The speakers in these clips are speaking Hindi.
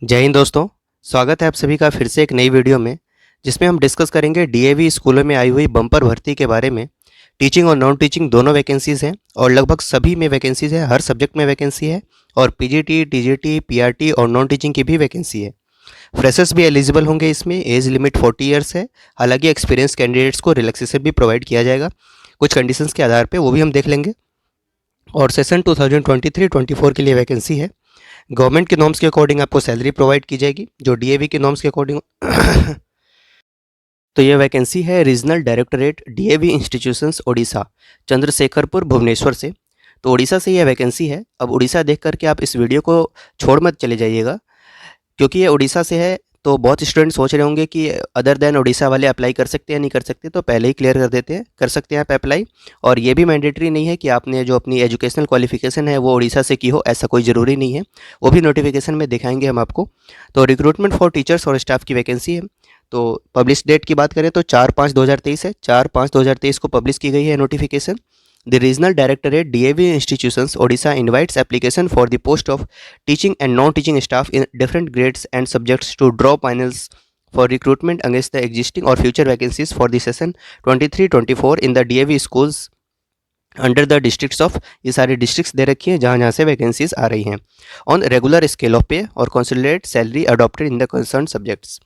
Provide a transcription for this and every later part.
जय हिंद दोस्तों। स्वागत है आप सभी का फिर से एक नई वीडियो में, जिसमें हम डिस्कस करेंगे डीएवी स्कूलों में आई हुई बम्पर भर्ती के बारे में। टीचिंग और नॉन टीचिंग दोनों वैकेंसीज़ हैं और लगभग सभी में वैकेंसीज़ है, हर सब्जेक्ट में वैकेंसी है और पीजीटी, टीजीटी, पीआरटी और नॉन टीचिंग की भी वैकेंसी है। फ्रेशर्स भी एलिजिबल होंगे इसमें। एज लिमिट 40 ईयर्स है। हालांकि एक्सपीरियंस कैंडिडेट्स को रिलैक्सेशन भी प्रोवाइड किया जाएगा कुछ कंडीशंस के आधार पर, वो भी हम देख लेंगे। और सेशन 2023-24 के लिए वैकेंसी है। गवर्नमेंट के नॉर्म्स के अकॉर्डिंग आपको सैलरी प्रोवाइड की जाएगी, जो डीएवी के नॉर्म्स के अकॉर्डिंग तो ये वैकेंसी है regional directorate DAV institutions Odisha, Chandrashekharpur, Bhubaneswar से। तो ओडिशा से ये वैकेंसी है। अब ओडिशा देख करके आप इस वीडियो को छोड़ मत चले जाइएगा, क्योंकि ये उड़ीसा से है। तो बहुत स्टूडेंट सोच रहे होंगे कि अदर देन उड़ीसा वाले अप्लाई कर सकते हैं, नहीं कर सकते, तो पहले ही क्लियर कर देते हैं, कर सकते हैं आप अप्लाई। और ये भी मैंडेटरी नहीं है कि आपने जो अपनी एजुकेशनल क्वालिफिकेशन है वो उड़ीसा से की हो, ऐसा कोई ज़रूरी नहीं है। वो भी नोटिफिकेशन में दिखाएंगे हम आपको। तो रिक्रूटमेंट फॉर टीचर्स और स्टाफ की वैकेंसी है। तो पब्लिश डेट की बात करें तो 4/5/2023 है। 4/5/2023 को पब्लिश की गई है notification. The Regional Directorate DAV Institutions Odisha invites application for the post of teaching and non-teaching staff in different grades and subjects to draw panels for recruitment against the existing or future vacancies for the session 23-24 in the DAV schools under the districts of, ये सारे डिस्ट्रिक्ट्स दे रखी हैं जहाँ जहाँ से वैकेंसीज आ रही हैं, ऑन रेगुलर स्केल ऑफ पे और consolidated salary adopted in the concern subjects.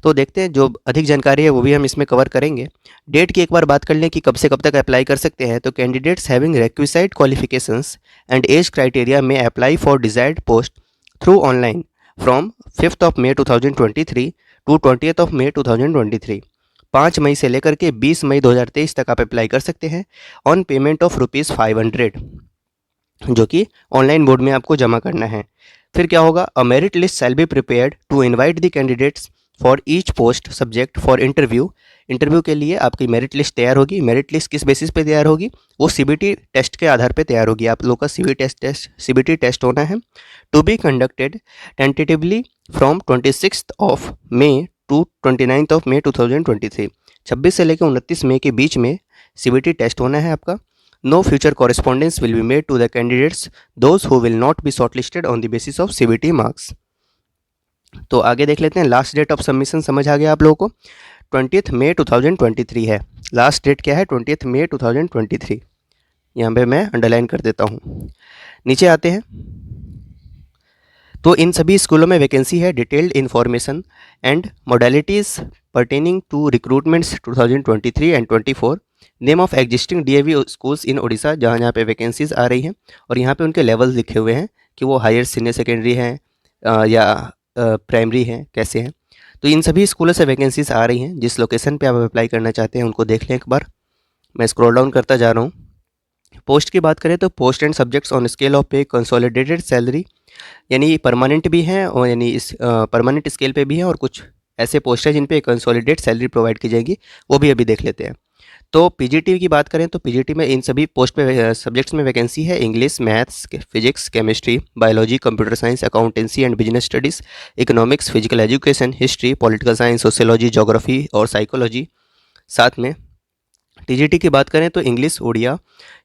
तो देखते हैं, जो अधिक जानकारी है वो भी हम इसमें कवर करेंगे। डेट की एक बार बात कर लें कि कब से कब तक अप्लाई कर सकते हैं। तो candidates having requisite qualifications and age criteria में apply for desired post through online from 5 May 2023 to 20 May 2023। 5 मई से लेकर के 20 मई 2023 तक आप अप्लाई कर सकते हैं ऑन पेमेंट ऑफ ₹500, जो कि ऑनलाइन मोड में आपको जमा करना है। फिर क्या होगा, a merit list shall be prepared to invite the candidates for each post subject for interview. Interview के लिए आपकी मेरिट लिस्ट तैयार होगी। मेरिट लिस्ट किस बेसिस पे तैयार होगी, वो सीबीटी टेस्ट के आधार पे तैयार होगी। आप लोग का सीबीटी टेस्ट होना है। To be conducted tentatively from 26 May to 29 May 2023। 26 से लेकर 29 मई के बीच में सीबीटी टेस्ट होना है आपका। No future correspondence will be made to the candidates those who will not be shortlisted on the basis of CBT marks. तो आगे देख लेते हैं। लास्ट डेट ऑफ सबमिशन समझ आ गया आप लोगों को, 20 मई 2023 है। लास्ट डेट क्या है, 20 मई 2023। यहाँ पे मैं अंडरलाइन कर देता हूँ। नीचे आते हैं तो इन सभी स्कूलों में वैकेंसी है। Detailed information and modalities pertaining to recruitments 2023 and 24। Name of existing DAV schools in Odisha, जहाँ जहाँ पे वैकेंसीज आ रही हैं, और यहाँ पे उनके लेवल्स लिखे हुए हैं कि वो हायर सीनियर सेकेंडरी हैं या प्राइमरी हैं, कैसे हैं। तो इन सभी स्कूलों से वैकेंसीज आ रही हैं। जिस लोकेशन पे आप अप्लाई करना चाहते हैं उनको देख लें एक बार। मैं स्क्रॉल डाउन करता जा रहा हूँ। पोस्ट की बात करें तो post and subjects on scale of पे कंसोलिडेटेड सैलरी, यानी परमानेंट भी हैं और यानी इस परमानेंट स्केल पे भी हैं, और कुछ ऐसे पोस्ट हैं जिन पे कंसोलिडेट सैलरी प्रोवाइड की जाएगी, वो भी अभी देख लेते हैं। तो पीजीटी की बात करें तो पीजीटी में इन सभी पोस्ट पे सब्जेक्ट्स में वैकेंसी है। English, maths, physics, chemistry, biology, computer science, accountancy and business studies, economics, physical education, history, political science, sociology, geography और साइकोलॉजी। साथ में टीजीटी की बात करें तो English, Oriya,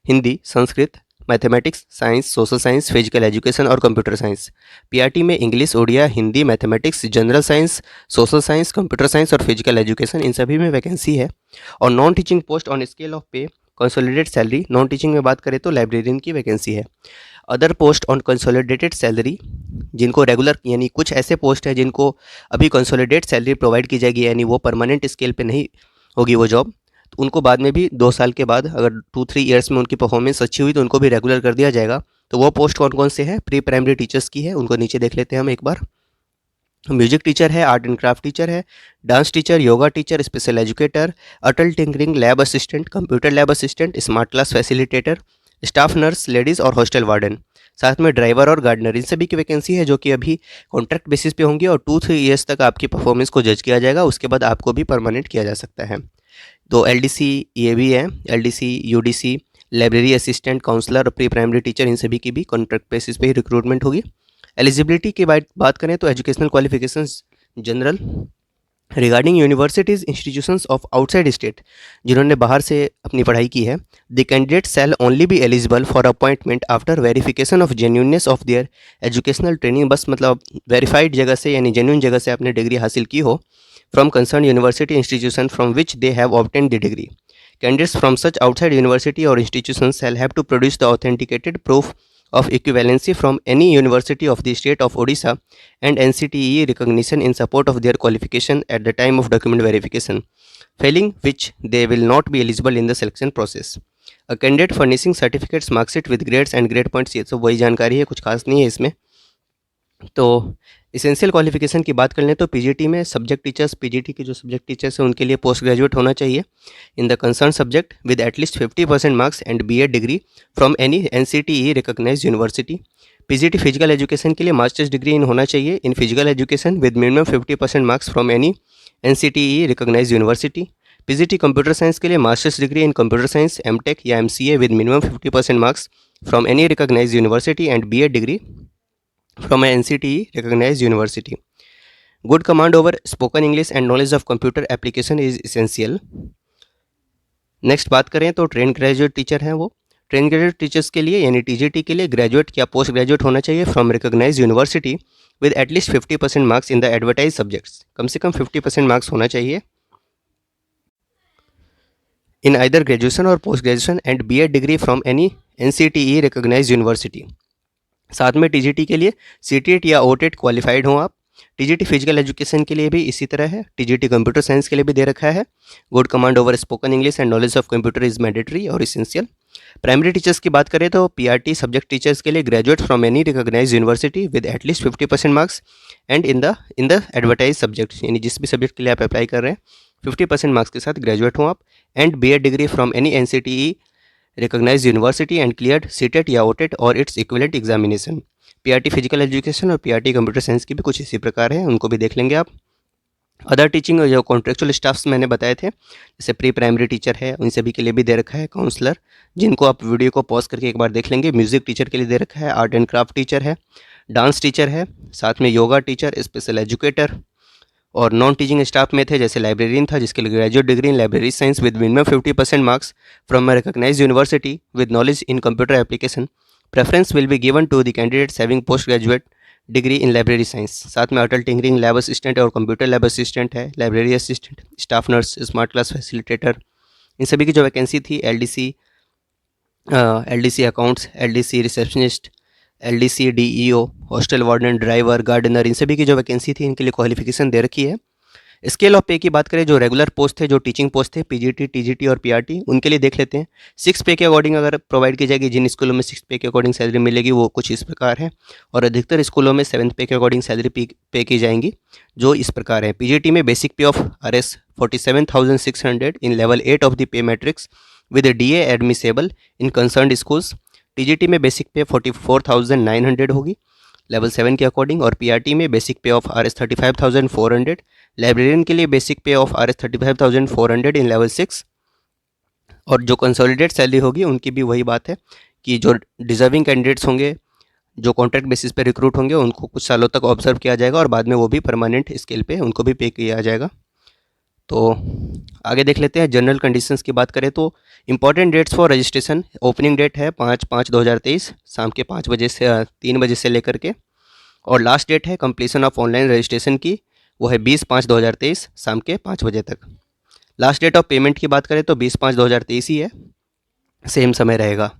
Hindi, Sanskrit, mathematics, science, social science, physical education और कंप्यूटर साइंस। पीआरटी में English, Oriya, Hindi, mathematics, general science, social science, computer science और फिजिकल एजुकेशन, इन सभी में वैकेंसी है। और non teaching post on scale of पे कंसोलिडेटेड सैलरी, नॉन टीचिंग में बात करें तो लाइब्रेरियन की वैकेंसी है। Other post on consolidated salary, जिनको रेगुलर, यानी कुछ ऐसे पोस्ट हैं जिनको अभी कंसोलिडेट सैलरी प्रोवाइड की जाएगी, यानी वो परमानेंट स्केल पे नहीं होगी वो जॉब, तो उनको बाद में भी 2 साल के बाद अगर 2-3 ईयर्स में उनकी परफॉर्मेंस अच्छी हुई तो उनको भी रेगुलर कर दिया जाएगा। तो वो पोस्ट कौन कौन से हैं, प्री प्राइमरी टीचर्स की है, उनको नीचे देख लेते हैं हम एक बार। म्यूजिक टीचर है, आर्ट एंड क्राफ्ट टीचर है, dance teacher, yoga teacher, special educator, Atal tinkering lab assistant, computer lab assistant, smart class facilitator, staff nurse, ladies और हॉस्टल वार्डन। साथ में ड्राइवर और गार्डनर, इन सभी की वैकेंसी है, जो कि अभी कॉन्ट्रैक्ट बेसिस पे होंगी और 2-3 ईयर्स तक आपकी परफॉर्मेंस को जज किया जाएगा, उसके बाद आपको भी परमानेंट किया जा सकता है। तो एलडीसी ये भी है, LDC, UDC, library assistant, counsellor और प्री प्राइमरी टीचर, इन सभी की भी कॉन्ट्रैक्ट बेसिस पे ही रिक्रूटमेंट होगी। एलिजिबिलिटी की बात करें तो educational qualifications general, regarding universities institutions of outside state, जिन्होंने बाहर से अपनी पढ़ाई की है, the candidate shell only be eligible for appointment after verification of genuineness of their educational training. बस मतलब वेरीफाइड जगह से यानी जेन्यून जगह से आपने डिग्री हासिल की हो, from concern university institution from which they have obtain the degree. Candidates from such outside university or institutions shall have to produce the authenticated proof of equivalency from any university of the state of Odisha and NCTE recognition in support of their qualification at the time of document verification, failing which they will not be eligible in the selection process. A candidate furnishing certificates, marksheet with grades and grade points, ये तो वही जानकारी है, कुछ खास नहीं है इसमें। तो इसेंशियल क्वालिफिकेशन की बात कर लें तो पीजीटी में सब्जेक्ट टीचर्स, पीजीटी के जो सब्जेक्ट टीचर्स हैं उनके लिए पोस्ट ग्रेजुएट होना चाहिए in the concern subject with at least 50% marks and BEd degree from any NCTE recognised university. PGT physical education के लिए मास्टर्स डिग्री इन होना चाहिए in physical education with minimum 50% marks from any NCTE recognised university. PGT computer science के लिए masters degree in computer science, MTech या MCA with minimum 50% marks from any recognised university and BEd degree from an NCTE recognized university. Good command over spoken English and knowledge of computer application is essential. Next बात करें तो ट्रेन ग्रेजुएट टीचर हैं वो। ट्रेन ग्रेजुएट टीचर्स के लिए यानी टीजीटी के लिए ग्रेजुएट या पोस्ट ग्रेजुएट होना चाहिए from recognise university with at least 50% marks in the advertise subjects. कम से कम 50% मार्क्स होना चाहिए इन आइदर ग्रेजुएशन और post graduation and BEd degree from any NCTE recognise university. साथ में टीजीटी के लिए सीटीएट या ओटेट क्वालिफाइड हों आप। टीजीटी फिजिकल एजुकेशन के लिए भी इसी तरह है, टीजीटी कंप्यूटर साइंस के लिए भी दे रखा है। Good command over spoken English and knowledge of computer is mandatory और इसेंशियल। प्राइमरी टीचर्स की बात करें तो पीआरटी सब्जेक्ट टीचर्स के लिए graduate from any recognise university with at least 50% marks and in the advertise subject, यानी जिस भी सब्जेक्ट के लिए आप अप्लाई कर रहे हैं 50% मार्क्स के साथ ग्रेजुएट हों आप। And BEd degree from any NCTE recognise university and cleared CTET या ओटेट और its equivalent examination. PRT physical education और पीआरटी कंप्यूटर साइंस की भी कुछ इसी प्रकार है, उनको भी देख लेंगे आप। अदर टीचिंग जो कॉन्ट्रेक्चुअल स्टाफ्स मैंने बताए थे, जैसे प्री प्राइमरी टीचर है, उन सभी के लिए भी दे रखा है काउंसलर, जिनको आप वीडियो को पॉज करके एक बार देख लेंगे। म्यूजिक टीचर के लिए दे रखा है, आर्ट एंड क्राफ्ट टीचर है, डांस टीचर है, साथ में योगा टीचर, स्पेशल एजुकेटर। और नॉन टीचिंग स्टाफ में थे जैसे लाइब्रेरियन था जिसके लिए graduate degree in library science with minimum 50% marks from a recognised university with knowledge in computer application. Preference will be given to the candidates having post graduate degree in library science. साथ में अटल टिंकरिंग लैब असिस्टेंट और कंप्यूटर लैब असिस्टेंट है, library assistant, staff nurse, smart class facilitator, इन सभी की जो वैकेंसी थी LDC accounts, LDC receptionist, LDC DEO, hostel warden, driver, gardener, इन सभी की जो वैकेंसी थी इनके लिए क्वालिफिकेशन दे रखी है। स्केल ऑफ पे की बात करें, जो रेगुलर पोस्ट थे, जो टीचिंग पोस्ट थे, पीजीटी, टीजीटी और पीआरटी, उनके लिए देख लेते हैं। 6 पे के अकॉर्डिंग अगर प्रोवाइड की जाएगी, जिन स्कूलों में 6 पे के अकॉर्डिंग सैलरी मिलेगी वो कुछ इस प्रकार है, और अधिकतर स्कूलों में 7 पे के अकॉर्डिंग सैलरी पे की जाएंगी, जो इस प्रकार है। पीजीटी में बेसिक पे of RS 47,600 in level 8 of the pay matrix with DA admissible in concerned schools. TGT में बेसिक पे 44,900 होगी लेवल 7 के अकॉर्डिंग, और पीआरटी में बेसिक पे ऑफ RS 35,400, लाइब्रेरियन के लिए बेसिक पे ऑफ RS 35,400 इन लेवल 6। और जो कंसोलिडेट सैलरी होगी उनकी भी वही बात है कि जो डिजर्विंग कैंडिडेट्स होंगे, जो कॉन्ट्रैक्ट बेसिस पे रिक्रूट होंगे, उनको कुछ सालों तक ऑब्जर्व किया जाएगा और बाद में वो भी परमानेंट स्केल पे उनको भी पे किया जाएगा। तो आगे देख लेते हैं। जनरल कंडीशंस की बात करें तो important dates for registration, opening date है 5/5/2023 शाम के 5 बजे से 3 बजे से लेकर के, और लास्ट डेट है कंप्लीशन ऑफ ऑनलाइन रजिस्ट्रेशन की, वो है 20/5/2023 शाम के 5 बजे तक। लास्ट डेट ऑफ पेमेंट की बात करें तो 20/5/2023 ही है, सेम समय रहेगा।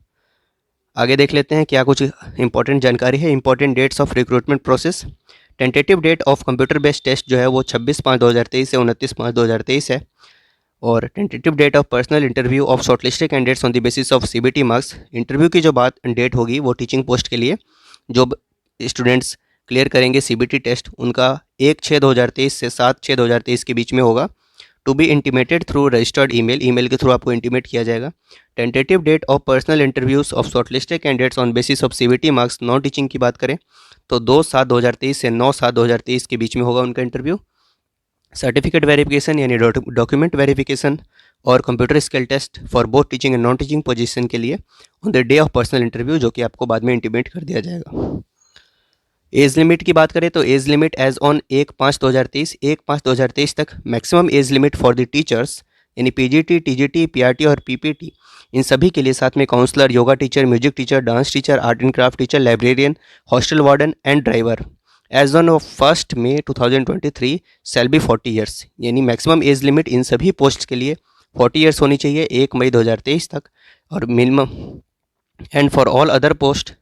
आगे देख लेते हैं क्या कुछ इंपॉर्टेंट जानकारी है। Important dates of recruitment process, tentative date of computer based test जो है वो 26/5/2023 से 29/5/2023 है, और tentative date of personal interview of shortlisted candidates on the basis of CBT marks. Interview की जो बात डेट होगी वो टीचिंग पोस्ट के लिए जो स्टूडेंट्स क्लियर करेंगे सीबीटी टेस्ट, उनका 1/6/2023 से 7/6/2023 के बीच में होगा। To be intimated through registered email के थ्रू आपको इंटीमेट किया जाएगा। Tentative date of personal interviews of shortlisted candidates on basis of CBT marks. Non teaching की बात करें तो 2/7/2023 से 9/7/2023 के बीच में होगा उनका इंटरव्यू। सर्टिफिकेट वेरिफिकेशन यानी डॉक्यूमेंट वेरिफिकेशन और computer skill test for both teaching and non teaching position के लिए on the day of personal interview, जो कि आपको बाद में इंटीमेट कर दिया जाएगा। एज लिमिट की बात करें तो एज लिमिट एज ऑन 1/5/2023 तक maximum age limit for the teachers यानी पीजीटी, टीजीटी, पीआरटी और पीपीटी इन सभी के लिए, साथ में counsellor, yoga teacher, music teacher, dance teacher, art and craft teacher, librarian, hostel warden and driver age on 1 May 2023 shall be 40 years. यानी मैक्सिमम एज लिमिट इन सभी पोस्ट के लिए 40 ईयर्स होनी चाहिए 1 मई 2023 तक, और minimum and for all other post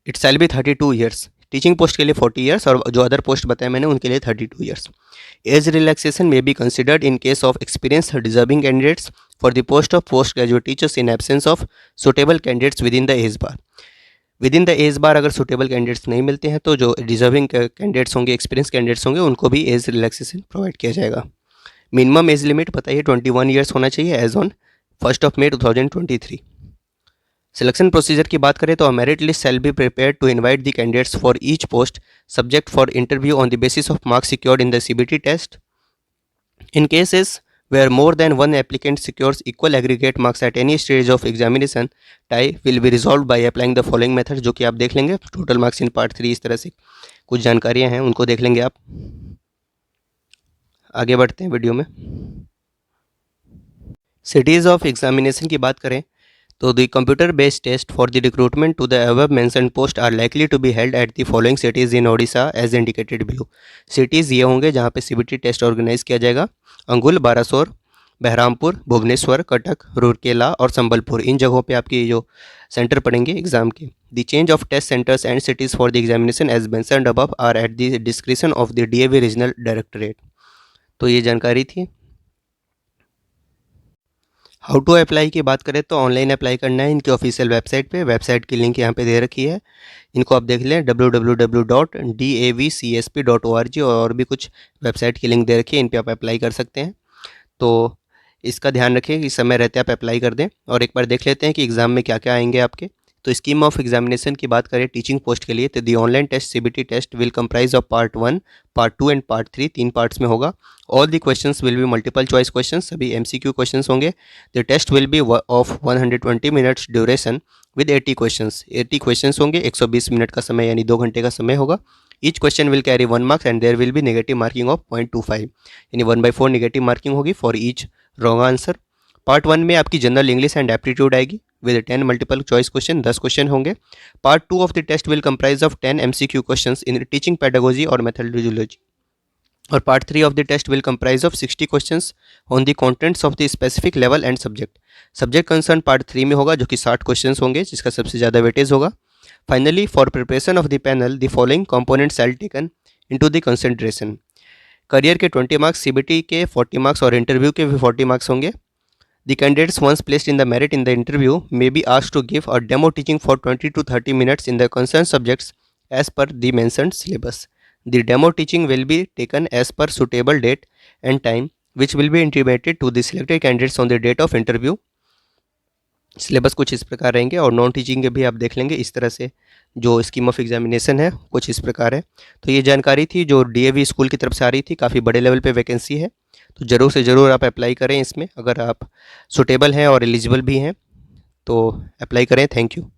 it shall be 32 years. Teaching post के लिए 40 ईयर्स और जो अदर पोस्ट बताए मैंने उनके लिए 32 years. Age relaxation may be considered in case of experience deserving candidates for the post of post graduate teachers in absence of suitable candidates within the age bar. Within the age bar अगर सुटेबल कैंडिडेट्स नहीं मिलते हैं तो जो डिजर्विंग कैंडिडेट्स होंगे, एक्सपीरियंस कैंडिडेट्स होंगे, उनको भी एज रिलैक्सेशन प्रोवाइड किया जाएगा। मिनिमम एज लिमिट बताइए 21 ईयर्स होना चाहिए age on 1 May 2023। Selection procedure की बात करें तो merit list shall be prepared to invite the candidates for each post subject for interview on the basis of marks secured in the CBT test. In cases where more than one applicant secures equal aggregate marks at any stage of examination, tie will be resolved by applying the following method, जो कि आप देख लेंगे टोटल मार्क्स इन पार्ट 3। इस तरह से कुछ जानकारियां हैं, उनको देख लेंगे आप। आगे बढ़ते हैं वीडियो में। सिटीज़ ऑफ एग्जामिनेशन की बात करें तो the computer based test for the recruitment to the above mentioned post are likely to be held at the following cities in Odisha as indicated below. Cities ये होंगे जहाँ पे सीबीटी टेस्ट ऑर्गेनाइज किया जाएगा। अंगुल, बारासोर, बहरामपुर, भुवनेश्वर, कटक, रूरकेला और संबलपुर, इन जगहों पे आपकी जो सेंटर पड़ेंगे एग्जाम के। The change of test centres and cities for the examination as mentioned above are at the description of the DAV regional directorate. तो ये जानकारी थी। हाउ टू अप्लाई की बात करें तो ऑनलाइन अप्लाई करना है इनकी ऑफिशियल वेबसाइट पे। वेबसाइट की लिंक यहाँ पे दे रखी है, इनको आप देख लें www.davcsp.org, और भी कुछ वेबसाइट की लिंक दे रखी है, इन पे आप अप्लाई कर सकते हैं। तो इसका ध्यान रखें कि समय रहते आप अप्लाई कर दें। और एक बार देख लेते हैं कि एग्ज़ाम में क्या क्या आएंगे आपके। तो स्कीम ऑफ एग्जामिनेशन की बात करें टीचिंग पोस्ट के लिए तो the online test CBT test will comprise of part 1, part 2 and part 3, 3 parts में होगा। All the questions will be multiple choice questions, सभी एमसीक्यू क्वेश्चंस होंगे। The test will be of 120 minutes duration with 80 questions. 80 questions होंगे, 120 मिनट का समय यानी 2 घंटे का समय होगा। Each question will carry 1 marks and there will be negative marking of 0.25 यानी 1/4 नेगेटिव मार्किंग होगी for each wrong answer. Part 1 में आपकी जनरल इंग्लिश एंड एप्टीट्यूड आएगी with 10 multiple choice question, 10 question होंगे। Part 2 of the test will comprise of 10 MCQ questions in teaching pedagogy और मेथोडोलॉजी। और part 3 of the test will comprise of 60 questions on the contents of the specific level and subject. Subject concern part 3 में होगा जो कि 60 क्वेश्चंस होंगे, जिसका सबसे ज़्यादा वेटेज होगा। Finally for preparation of the panel the following components shall taken into the consideration. Career के 20 मार्क्स, सीबीटी के 40 मार्क्स और इंटरव्यू के भी 40 मार्क्स होंगे। The candidates once placed in the merit in the interview may be asked to give a demo teaching for 20 to 30 minutes in the concerned subjects as per the mentioned syllabus. The demo teaching will be taken as per suitable date and time, which will be intimated to the selected candidates on the date of interview. Syllabus कुछ इस प्रकार रहेंगे और नॉन टीचिंग के भी आप देख लेंगे। इस तरह से जो स्कीम ऑफ एग्जामिनेशन है कुछ इस प्रकार है। तो ये जानकारी थी जो डीएवी स्कूल की तरफ से आ रही थी, काफ़ी बड़े लेवल पे वैकेंसी है, तो ज़रूर से ज़रूर आप अप्लाई करें इसमें। अगर आप सुटेबल हैं और एलिजिबल भी हैं तो अप्लाई करें। Thank you.